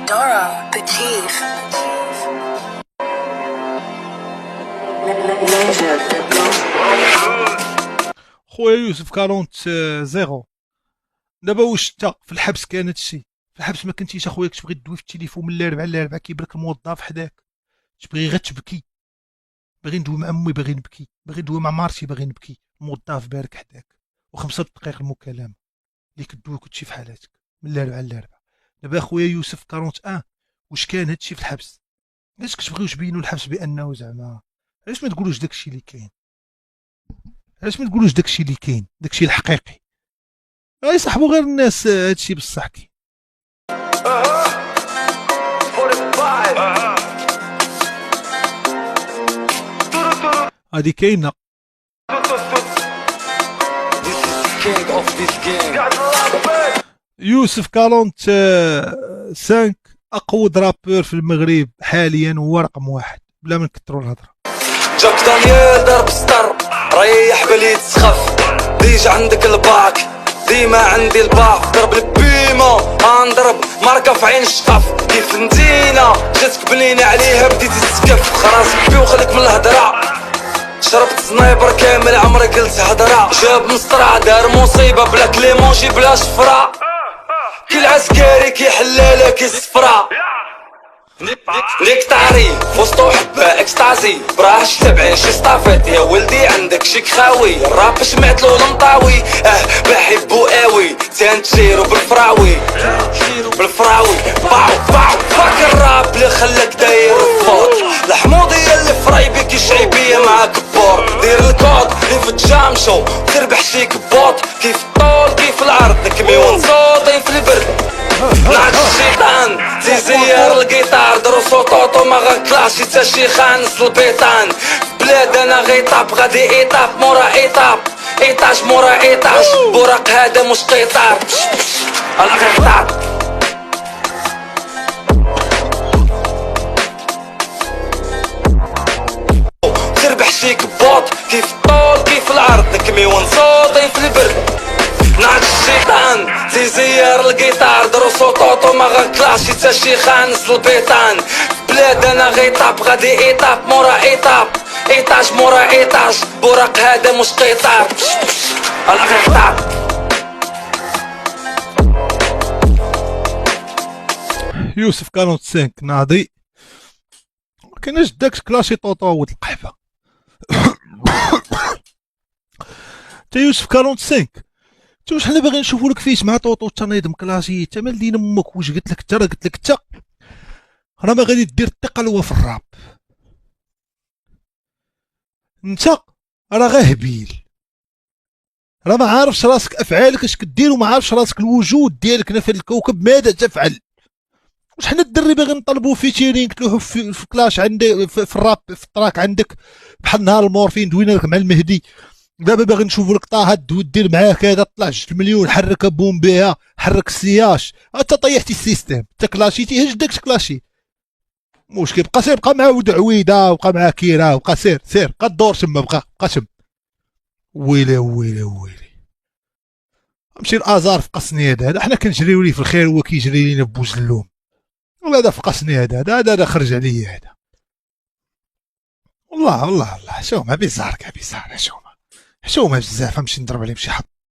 Dora, the chief. خويا يوسف كالونت زيرو. دابا واش انت في الحبس كان هادشي؟ في الحبس ما كنتيش اخويا كتبغي دوي في التليفون من الاربعه للاربعه كيبرك الموظف حداك، تبغي غير تبكي، باغي ندوي مع امي باغي نبكي، باغي ندوي مع مرتي باغي نبكي، الموظف بارك حداك وخمسة دقائق المكالمه اللي كدوي كلشي في حالاتك من الاربعه للاربعه. دابا اخويا يوسف كالونت واش كان هادشي في الحبس؟ علاش كتبغيو تبينوا الحبس بانه زعما؟ علاش ما تقولوش داكشي اللي كاين؟ علاش ما تقولوش داكشي اللي كاين، داكشي الحقيقي؟ يصاحبوا غير الناس هادشي بصح كاين. هادي كاينه. يوسف كالونت 5 اقود رابور في المغرب حاليا، هو رقم 1 بلا ما نكثروا الهضره. جاك دانيال ضرب ستار ريح بلي تسخف، ديجا عندك الباك ديما عندي الباف، ضرب البيما غنضرب ماركه في عين الشقف، كيف نتينا جاتك بنينه عليها بديتي تسكف، خلاص بي وخليك من الهضره، شربت سنايبر كامل عمري قلت هضره، جاب مصطرع دار مصيبه بلا كليمونجي بلا شفره، كي العسكري كيحلالها كيصفرا، ديك تعريف وسطو حبه اكستازي براش تبعين شي صطافات يا ولدي عندك شي خاوي، الراب سمعتلو المطاوي بحبو قوي تنتشيرو بالفراوي باو باو فاك الراب اللي خلاك داير الفوت، الحموضيه اللي في رايبي كي شعيبيه معاك بور، دير الكود اللي في التشامشو تربح شي كبوط، كيف الطول كيف العرض نكمي ونصوطين في البرد، نعت الشيطان تيزير الجيتار دروسو طوطو ما غاكلاش حتى شي خانس البيطان، بلاد انا غيطاب غادي ايطاب مورا ايطاب، ايطاج مورا ايطاج، بوراق هذا مش قيطار انا غيطاب. تربح شي كبوط كيف الطول كيف العرض نكمي ونصوطين في البرد، نعت الشيطان تيزير الجيتار دروسو طوطو ما غاكلاش حتى شي خانس البيطان، بلاد انا غيطاب غادي ايطاب مورا ايطاب، ايطاج مورا ايطاج، بوراق هذا مش قيطار انا غيطاب. يوسف كالونت 5 ناضي كايناش داك كلاشي طوطو ود القحبه. تا يوسف كالونت 5 انت واش حنا باغي نشوفوا لك فيس مع طوطو تنظم كلاسي، انت مال دين امك واش قلت لك انت؟ راه قلت لك انت راه ما غادي دير الثقه هو في الراب، انت راه غير هبيل، راه ما عارفش راسك افعالك اش كدير وما عارفش راسك الوجود ديالك هنا في الكوكب ماذا تفعل. واش حنا الدري باغي نطلبوا فيتشيرين تلوحوا في كلاش عندك في الراب في التراك عندك بحال نهار المورفين دوينا لك مع المهدي، دابا باغي نشوفوا لك طه دير معاه كذا طلع 2 مليون حرك بوم بها حرك السياش، انت طيحتي السيستيم انت كلاشيتي هج داك كلاشي مشكل، بقى سير بقى مع عويده وبقى مع كيرا وبقى سير بقى الدور تما بقى تم. ويلي ويلي ويلي نمشي الازار في قصني هذا حنا كنجريو ليه في الخير هو كيجري لينا بوز اللوم، وهذا في قصني هذا خرج عليا هذا والله شوما بيزار كاع بيزار حشومه بزاف، نمشي نضرب عليه شي حط